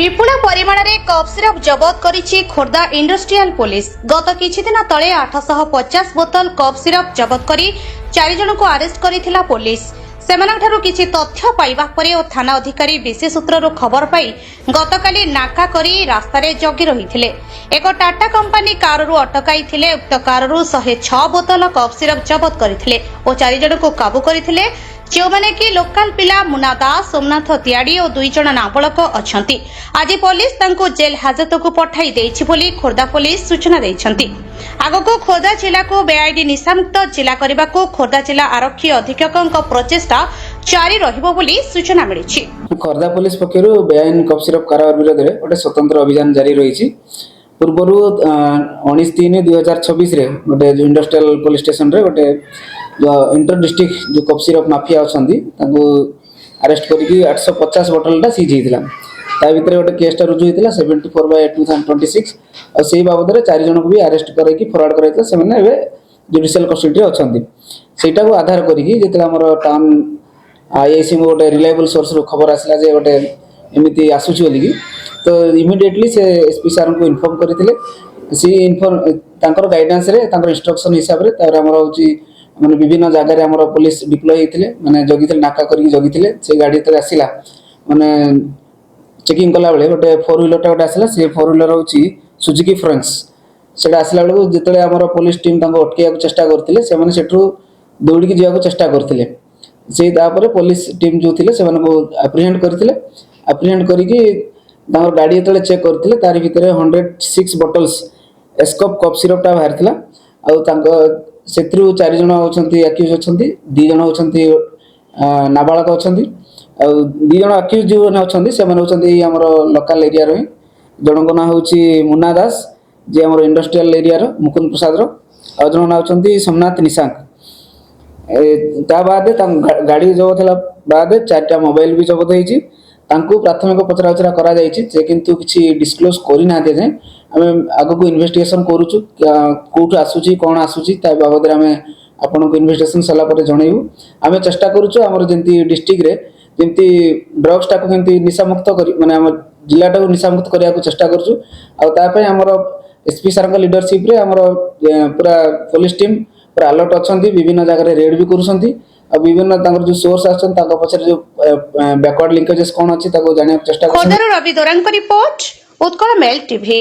विपुल परिमाण में cough syrup जबत करिछि खोर्धा इंडस्ट्रियल पुलिस। गत किछि दिन तले 850 बोतल कफ सिरप जबत करी 4 जन को अरेस्ट करिथिला पुलिस। सेमानंठारु किछि तथ्य पाइबा परे ओ थाना अधिकारी विशेष सूत्ररु खबर पाई गतकाली नाका करी रास्ता रे जगी रहिथिले। एक टाटा कंपनी काररु अटकाइथिले। उक्त काररु 106 बोतल कफ सिरप जबत करिथिले ओ 4 जन को काबू करिथिले, जो कि लोकल पिला मुना दास, सोमनाथ त्याड़ी और 2 जन नाबालक अछंती। आज पुलिस तांको जेल हाजत को पठाई देछि बोली खोर्धा पुलिस सूचना दैछंती। आगको खोर्धा जिला को बेआईडी निशामुक्त जिला करने को खोर्धा जिला आरक्षी अधीक्षक प्रचेष्टा जारी रहिबो बोली सूचना मिलिछि। खोर्धा पुलिस पक्षरु बेआईन कफ सिरप कारोबार विरोध में गोटे स्वतंत्र अभियान जारी रही। पूर्वर 19/3/2026 रे गोटे इंडस्ट्रियल पुलिस स्टेशन रे गोटे जो इंटर डिस्ट्रिक्ट जो कफ सिरप माफिया अछंती तांको अरेस्ट करके 850 बोतल टा सीज होता। ता भितर गोटे केसटा रुजु होता 74/2026 और से बाबद 4 जन को भी अरेस्ट करके फरवर्ड कराइला। से माने एबे जुडिशियल कस्टडी अछंती। सेटा को आधार करके जेतला हमर टाउन आईआईसी में गोटे रिलायबल सोर्स रो खबर आसला जे गोटे एमिति आसुची बोली तो इमिडिएटली से एसपी सर को इन्फॉर्म करथिले। सी इन्फॉर्म तांकर गाइडेंस रे तांकर इंस्ट्रक्शन हिसाब रे तार हमर होची माने विभिन्न जगह रे हमर पुलिस डिप्लॉय हेतिले, माने जगिथिले नाका करके जगिथिले। से गाड़ी तले आसिला माने चेकिंग कला बेले गोटे 4 व्हीलर टा गोटे आसिला। से 4 व्हीलर होची सुजुकी फ्रेंड्स। सेटा आसिला बेले जेतले हमर पुलिस टीम तांको अटकेया चेष्टा करथिले, से माने सेठु दौड़ी के जिया को चेष्टा करथिले। से तापर पुलिस टीम जो थिले से माने को एप्रीहेंड करथिले। एप्रीहेंड करके तांकर गाड़ी तले चेक करथिले। तारि भितरे 106 बोतल्स एस्कॉप कफ सिरप टा बाहरथिला। आ तांको सेत्रु 4 जन होछंती एक्यूज होछंती, 2 जन होछंती नाबालक होछंती। आ 2 जन एक्यूज जो होछंती से माने होछंती हमर लोकल एरिया रे। जणको ना होची मुन्ना दास जे हमर इंडस्ट्रियल एरिया रो मुकुंद प्रसाद रो, आ जण ना होछंती सोमनाथ निशांक। ता बाद गाड़ी जबत होला बाद 4टा मोबाइल भी जबत होईची। तांको प्राथमिक पचराउचरा करा जाईची जे किंतु किछि डिस्क्लोज करि ना दे जाय। हमें आगो को इन्वेस्टिगेशन करूछु कोठ आसुची कोन आसुची ता बाबद रे हमें आपन को इन्वेस्टिगेशन सला पर जणैबु। हमें चेष्टा करूछु हमर जेंति डिस्ट्रिक्ट रे जेंति ड्रग्स टा को जेंति निशा मुक्त करी माने हमर जिल्ला टा को निशा मुक्त करिया को चेष्टा करूछु। आ ता पय हमर एसपी सर का लीडरशिप रे हमर पूरा पुलिस टीम पूरा अलर्ट अछंती। विभिन्न जगह रे रेड भी करूछंती। आ विभिन्न तांकर जो सोर्स आछन तांको पछरे जो बैकवर्ड लिंकेजेस कोन अछि ताको जानिया चेष्टा करूछंती। खोर्धार Ravi Dorang report Utkal Mail TV.